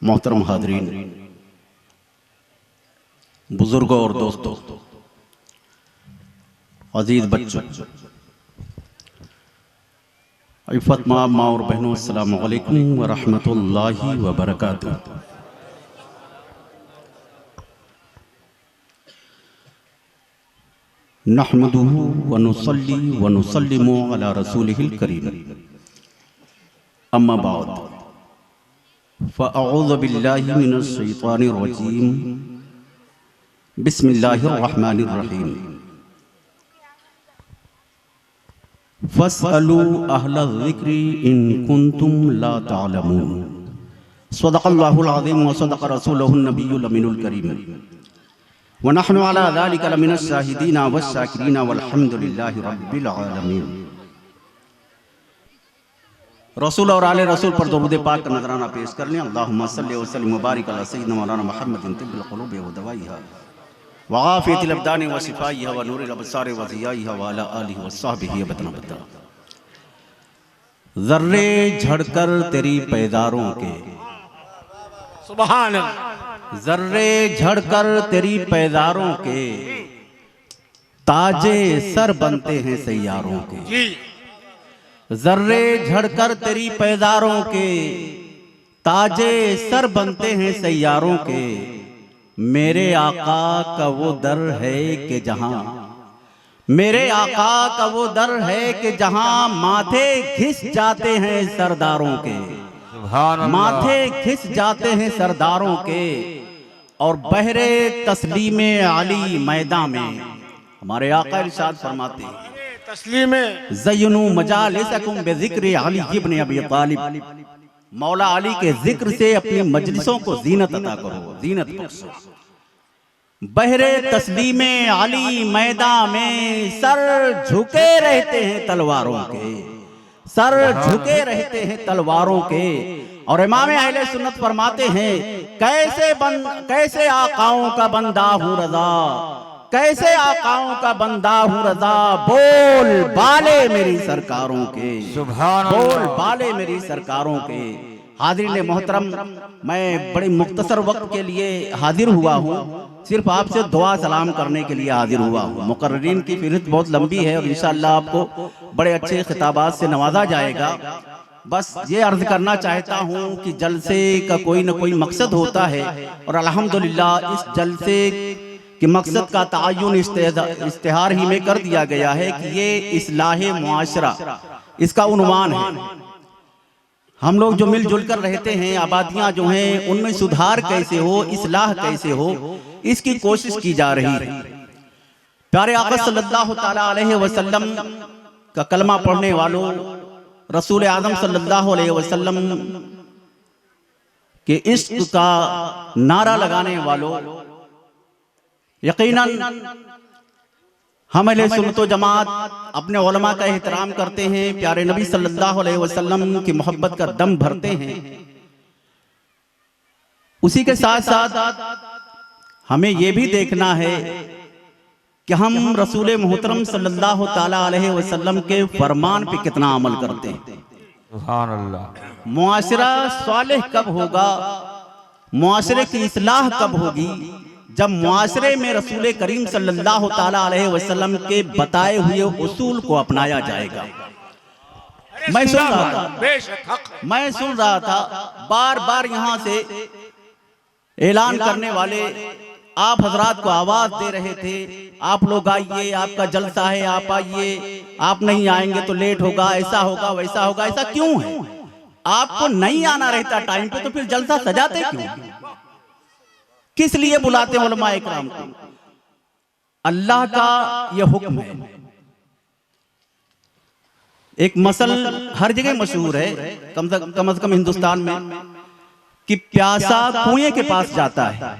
मोहतरम हाज़रीन, बुजुर्गों और दोस्तों, अजीज बच्चों, इफ़्फ़त माँ और बहनों, अस्सलामु अलैकुम व रहमतुल्लाहि व बरकातुहू। नहमदुहु व नुसल्ली व नुसल्लिमु अला रसूलिहिल करीम। अम्मा बाद, फ़अऊज़ु बिल्लाहि मिनश शैतानिर रजीम। बिस्मिल्लाहिर रहमानिर रहीम। फ़स्अलू अहलज़ ज़िक्रि इन कुंतुम ला तअलमून। सदक़ल्लाहुल अज़ीम व सदक़ रसूलुहुन नबियुल अमीनुल करीम। व नहनु अला ज़ालिका लमिनश शाहिदीन वश्शाकिरीन वल्हम्दुलिल्लाहि रब्बिल आलमीन। रसूल और आले रसूल पर दरूद पाक का नजराना पेश कर लें। अल्लाहुम्मा सल्लि व सल्लिम व बारिक अला सय्यिदिना मौलाना मुहम्मदिन तिब्बिल क़ुलूबि व दवाइहा व आफ़ियतिल अब्दानि व शिफ़ाइहा व नूरिल अब्सारि व ज़ियाइहा व अला आलिहि व सहबिही अबदना बदा। ज़र्रे झड़कर तेरी पैदारों के, सुभान अल्लाह। ज़र्रे झड़कर तेरी पैदारों के, ताजे सर बनते हैं सैयारों के। जी, ज़र्रे झड़कर तेरी पैदारों के, ताजे सर बनते हैं सैयारों के। मेरे आका का वो दर है कि जहां, मेरे आका का वो दर है कि जहां माथे घिस जाते हैं सरदारों के, सुभान अल्लाह। माथे घिस जाते हैं सरदारों के। और बहरे तस्लीमे अली मैदान में हमारे आका इरशाद फरमाते हैं, तस्लीमे ज़य्यनू मजालिसकुम बिज़िक्रि अली इब्न अबी तालिब। मौला अली के जिक्र से अपनी मजलिसों को जीनत अता करो, जीनत बख्शो। बहरे तस्लीमे अली मैदान में सर झुके रहते हैं तलवारों के, सर झुके रहते हैं तलवारों के। और इमाम अहले सुन्नत फरमाते हैं, कैसे आकाओं का बंदा हूँ रज़ा, कैसे आकाओं का बंदा हूँ रज़ा। बोल बाले मेरी सरकारों के, सुभान अल्लाह। बोल बाले मेरी सरकारों के। हाज़रीन मोहतरम, मैं बड़े मुख्तसर वक्त के लिए हाजिर हुआ हूँ, सिर्फ आपसे दुआ सलाम करने के लिए हाजिर हुआ हूँ। मुकर्रिरीन की फ़हरिस्त बहुत लंबी है और इंशाअल्लाह आपको बड़े अच्छे खिताबात से नवाजा जाएगा। बस ये अर्ज करना चाहता हूँ कि जलसे का कोई न कोई मकसद होता है और अल्हम्दुलिल्लाह इस जलसे कि मकसद का तायुन इश्तिहार ही में कर दिया गया है कि ये इस्लाहे मुआशरा इसका उन्वान है। हम लोग जो मिलजुल कर रहते हैं, आबादियां जो हैं, उनमें सुधार कैसे हो, इस्लाह कैसे हो, इसकी कोशिश की जा रही है। प्यारे आका सल्लल्लाहु ताला अलैहि वसल्लम का कलमा पढ़ने वालों, रसूल आज़म सल्लल्लाहु अलैहि वसल्लम के इश्क का नारा लगाने वालों, यकीनन हम अहले सुन्नत व जमात अपने उलमा का एहतराम करते हैं, प्यारे नबी सल्लल्लाहु अलैहि वसल्लम की मोहब्बत का दम भरते हैं। उसी के साथ साथ हमें यह भी देखना है कि हम रसूल मोहतरम सल्लल्लाहु ताला अलैहि वसल्लम के फरमान पे कितना अमल करते हैं। सुभान अल्लाह। मुआशरा सालेह कब होगा, मुआशरे की इस्लाह कब होगी, जब मुआशरे में रसूल करीम सल्लल्लाहु ताला अलैहि वसल्लम के बताए हुए उसूल को अपनाया जाएगा। मैं सुन रहा था बार बार यहाँ से ऐलान करने वाले आप हजरात को आवाज दे रहे थे, आप लोग आइए, आपका जलसा है, आप आइए, आप नहीं आएंगे तो लेट होगा, ऐसा होगा वैसा होगा। ऐसा क्यों है? आपको नहीं आना रहता टाइम पे तो फिर जलसा सजाते क्यों? किस लिए बुलाते हैं उलमा इकराम को? अल्लाह का यह हुक्म है। एक मसल हर जगह मशहूर है, कम से कम हिंदुस्तान में, कि प्यासा कुएं के पास जाता है,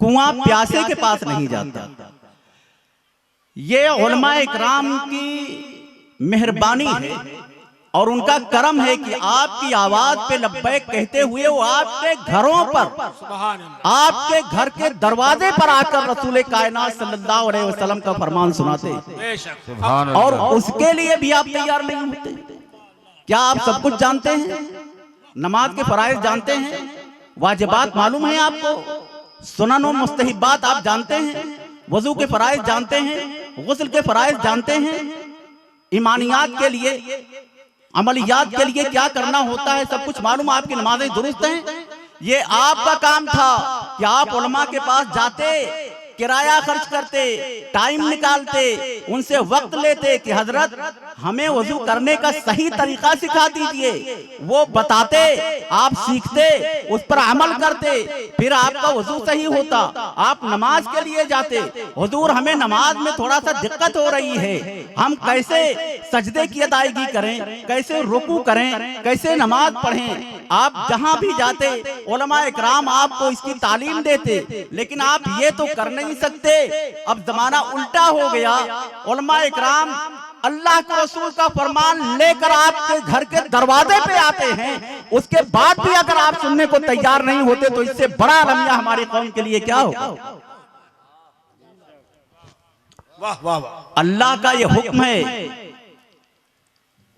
कुआं प्यासे के पास नहीं जाता। ये उलमा इकराम की मेहरबानी है और उनका करम है कि आपकी आवाज पे लब्बैक कहते हुए वो आपके घरों पर, आपके घर के दरवाजे पर आकर रसूल कायनात सल्लल्लाहु अलैहि वसल्लम का फरमान सुनाते। और उसके लिए भी आप तैयार नहीं होते। क्या आप सब कुछ जानते हैं? नमाज के फराइज जानते हैं, वाजिबात मालूम है आपको, सुनन और मुस्तहिबात आप जानते हैं, वजू के फराइज जानते हैं, गुस्ल के फराइज जानते हैं, ईमानियात के लिए, अमलियात के लिए क्या करना होता है, सब कुछ मालूम, आपकी नमाजें दुरुस्त हैं। ये आपका काम था कि आप उलमा के पास जाते, किराया खर्च करते, टाइम निकालते, उनसे वक्त लेते कि हजरत हमें वजू करने का सही तरीका सिखा दीजिए। वो बताते, आप सीखते, उस पर अमल करते, फिर आपका वजू सही होता, आप नमाज के लिए जाते। हुजूर हमें नमाज में थोड़ा सा दिक्कत हो रही है, हम कैसे सजदे की अदायगी करें, कैसे रुकू करें, कैसे नमाज पढ़ें। आप जहां भी जाते उलमा इकराम आपको इसकी तालीम देते, लेकिन आप ये तो कर नहीं सकते। अब जमाना उल्टा हो गया, उलमा इकराम अल्लाह के रसूल का फरमान लेकर आपके घर के दरवाजे पे आते हैं, उसके बाद भी अगर आप सुनने को तैयार नहीं होते तो इससे बड़ा अलमिया हमारी कौम के लिए क्या होगा। वाह वाह वाह। अल्लाह का ये हुक्म है,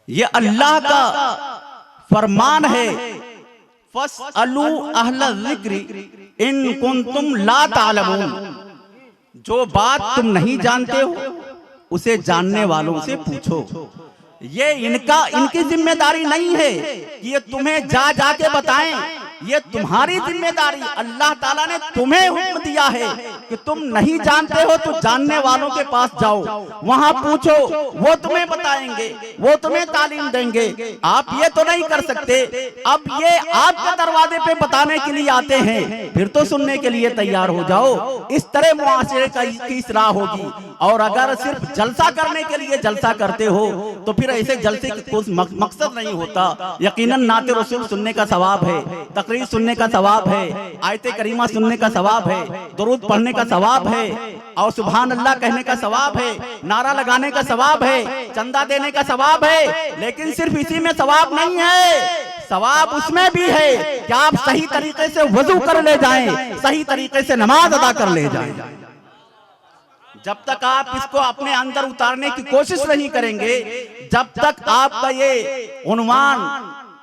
ये अल्लाह का फरमान है, फस्अलू अहल ज़िक्रि इन कुंतुम ला तालमून। जो बात तुम नहीं जानते हो उसे जानने वालों से पूछो। ये इनकी जिम्मेदारी नहीं है कि ये तुम्हें जा जाके बताएं, ये तुम्हारी जिम्मेदारी। अल्लाह ताला ने तुम्हें हुक्म दिया है कि तुम नहीं जानते हो तो जानने वालों के पास जाओ, वहां पूछो, वो तुम्हें बताएंगे, वो तुम्हें तालीम देंगे। आप ये तो नहीं कर सकते। अब ये आपके दरवाजे पे बताने के लिए आते हैं, फिर तो सुनने के लिए तैयार हो जाओ। इस तरह मुआशरे की इस्लाह होगी। और अगर सिर्फ जलसा करने के लिए जलसा करते हो तो फिर ऐसे जलसे की कोई मकसद नहीं होता। यकीनन नाते रसूल सुनने का सवाब है, तकरीर सुनने का सवाब है, आयते करीमा सुनने का सवाब है, दुरूद पढ़ने का सवाब है, और सुभान अल्लाह कहने का सवाब है, नारा लगाने का सवाब है, चंदा देने का सवाब है। लेकिन सिर्फ इसी में सवाब नहीं है, सवाब उसमें भी है कि आप सही तरीके से वजू कर ले जाएं, सही तरीके से नमाज अदा कर ले जाएं। जब तक आप इसको अपने अंदर उतारने की कोशिश नहीं करेंगे, जब तक आपका ये उन्वान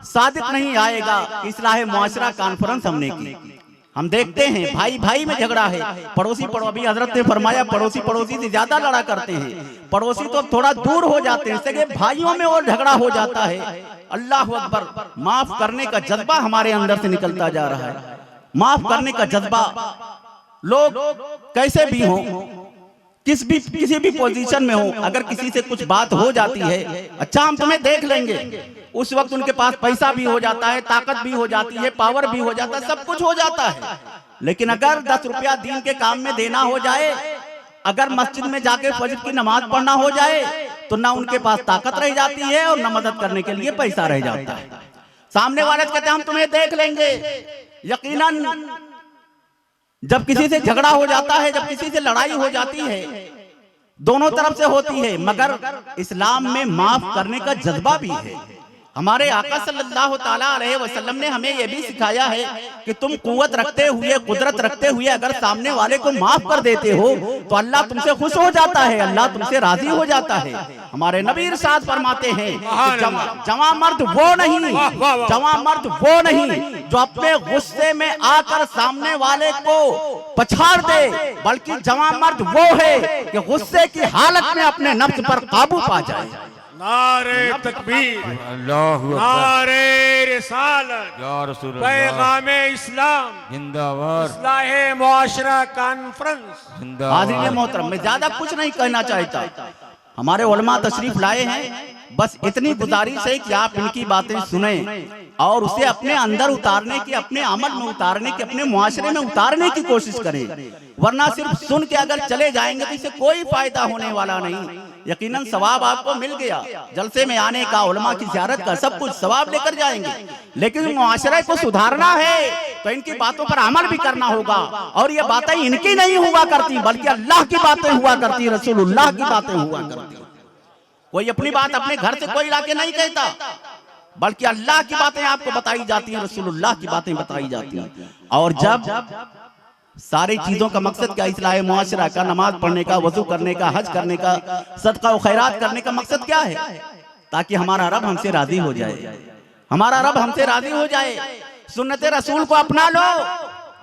सादिक नहीं आएगा। इस्लाह मुआशरा कॉन्फ्रेंस हमने की, हम देखते हैं भाई भाई में झगड़ा है, पड़ोसी अभी हजरत ने फरमाया पड़ोसी पड़ोसी से ज्यादा लड़ा करते हैं, पड़ोसी तो थोड़ा दूर हो जाते हैं, सगे भाइयों में और झगड़ा हो जाता है। अल्लाह अकबर। माफ करने का जज्बा हमारे अंदर से निकलता जा रहा है, माफ करने का जज्बा। लोग कैसे भी हों, किसी भी पोजीशन में हो, अगर किसी से कुछ बात हो जाती है, अच्छा हम तुम्हें देख लेंगे, उस वक्त उनके पास पैसा भी हो जाता है, ताकत भी हो जाती है, पावर भी हो जाता है, सब कुछ हो जाता है। लेकिन अगर 10 रुपया दीन के काम में देना हो जाए, अगर मस्जिद में जाके फजर की नमाज पढ़ना हो जाए, तो ना उनके पास ताकत रह जाती है और ना मदद करने के लिए पैसा रह जाता है। सामने वाले कहते हैं हम तुम्हें देख लेंगे। यकीनन जब किसी से झगड़ा हो जाता है, जब किसी से लड़ाई हो जाती है, दोनों तरफ से होती है, मगर इस्लाम में माफ करने का जज्बा भी है। हमारे आका सल्लल्लाहु ताला अलैहि वसल्लम ने हमें यह भी सिखाया है कि तुम कुव्वत रखते हुए, कुदरत रखते हुए अगर सामने वाले को माफ कर देते हो तो अल्लाह तुमसे खुश हो जाता है, अल्लाह तुमसे राजी हो जाता है। हमारे नबी इरशाद फरमाते हैं जवां मर्द वो नहीं, जवां मर्द वो नहीं जो अपने गुस्से में आकर सामने वाले को पछाड़ दे, बल्कि जवां मर्द वो है कि गुस्से की हालत में अपने नफ्स पर काबू पा जाए। नारे तकबीर, नारे रिसालत, पैगामे इस्लाम जिंदाबाद, इस्लाह मुआशरा कॉन्फ्रेंस जिंदाबाद। हाज़िरीन मोहतरम, मैं ज्यादा कुछ नहीं कहना चाहता, हमारे उलमा तशरीफ लाए हैं, बस इतनी गुजारिश है कि आप इनकी बातें सुने और उसे अपने अंदर उतारने की, अपने अमल में उतारने की, अपने मुआशरे में उतारने की कोशिश करें। वरना सिर्फ सुन के अगर चले जाएंगे तो इससे कोई फायदा होने वाला नहीं। यकीनन सवाब आपको मिल गया, जलसे में आने का, उलमा की ज़ियारत का, सब कुछ सवाब लेकर जाएंगे, लेकिन मुआशरे को सुधारना है तो इनकी बातों पर अमल भी करना होगा। और ये बातें इनकी नहीं हुआ करती, बल्कि अल्लाह की बातें हुआ करती, रसूलुल्लाह की बातें हुआ करती। कोई अपनी बात अपने घर से कोई लाके नहीं कहता, बल्कि अल्लाह की बातें आपको बताई जाती हैं, रसूलुल्लाह की बातें बताई जाती हैं। और जब सारी चीजों का मकसद क्या, इस्लाह मुआशरा का, नमाज पढ़ने का, वजू करने का, हज करने का, सदका व खैरात करने का मकसद क्या है? ताकि हमारा रब हमसे राजी हो जाए, हमारा रब हमसे राजी हो जाए। सुन्नत रसूल को अपना लो।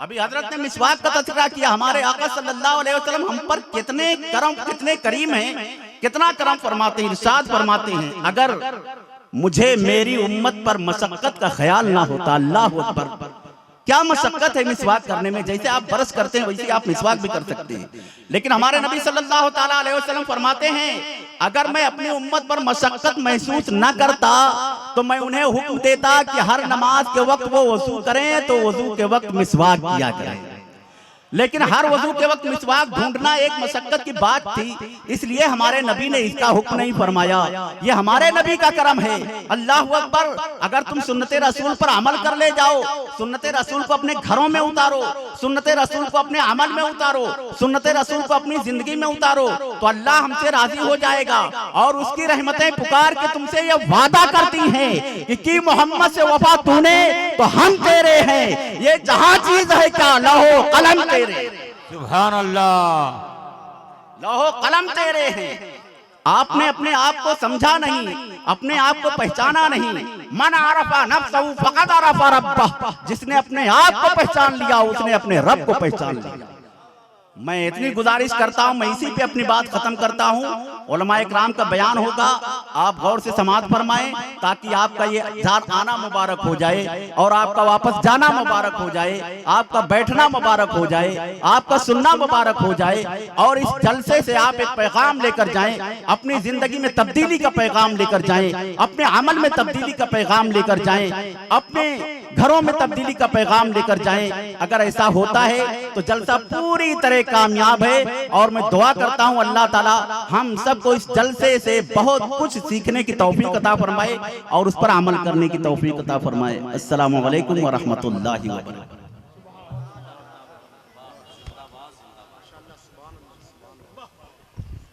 अभी हजरत ने मिसवाक का तज़किरा किया। हमारे आका सल्लल्लाहु अलैहि वसल्लम हम पर कितने करम, कितने करीम हैं, कितना करम फरमाते हैं। इरशाद फरमाते हैं, अगर मुझे मेरी उम्मत पर मशक्कत का ख्याल ना होता, अल्लाह अकबर, क्या मशक्कत है मिसवाक करने में। जैसे आप ब्रश करते हैं वैसे आप मिसवाक भी कर सकते हैं, लेकिन हमारे नबी सल्लल्लाहु ताला अलैहि वसल्लम फरमाते हैं, अगर मैं अपनी उम्मत पर मशक्कत महसूस न करता तो मैं उन्हें हुक्म देता कि हर नमाज के वक्त वो वजू करें तो वजू के वक्त मिसवाक किया करें। लेकिन हर वजू के वक्त मिसवाक ढूंढना एक मशक्कत की बात थी, इसलिए हमारे नबी ने इसका हुक्म नहीं फरमाया। ये हमारे नबी का करम है। अल्लाह अकबर। अगर तुम सुन्नते रसूल पर अमल कर ले जाओ, सुन्नते रसूल को अपने घरों में उतारो, सुन्नते रसूल को अपने अमल में उतारो, सुन्नते रसूल को अपनी जिंदगी में उतारो, तो अल्लाह हमसे राजी हो जाएगा। और उसकी रहमतें पुकार के तुमसे ये वादा करती हैं कि मोहम्मद से वफा तूने तो हम तेरे हैं। ये जहां चीज है क्या, लहो कलम तेरे। सुभान अल्लाह। लौहो कलम तेरे हैं। आपने अपने आप को समझा नहीं, अपने आप को पहचाना नहीं। मन आरफा नफ्सहु फक़द आरफा रब्बह। जिसने अपने आप को पहचान लिया उसने अपने रब को पहचान लिया। मैं इतनी गुजारिश करता हूं, मैं इसी पे अपनी बात खत्म करता हूं। उलमाए किराम का बयान होगा, आप गौर से समाअत फरमाएं ताकि आपका ये जात आना मुबारक हो जाए और आपका वापस जाना मुबारक हो जाए, आपका बैठना मुबारक हो जाए, आपका सुनना मुबारक हो जाए। और इस जलसे से आप एक पैगाम लेकर जाएं, अपनी जिंदगी में तब्दीली का पैगाम लेकर जाएं, अपने अमल में तब्दीली का पैगाम लेकर जाएं, अपने घरों में तब्दीली का पैगाम लेकर जाएं। अगर ऐसा होता है तो जलसा पूरी तरह कामयाब है। और मैं दुआ करता हूं अल्लाह ताला हम सबको इस जलसे से बहुत कुछ सीखने की तौफीक अता फरमाए और उस पर अमल करने की तौफीक अता फरमाए। अस्सलामु अलैकुम व रहमतुल्लाहि व बरकातहू।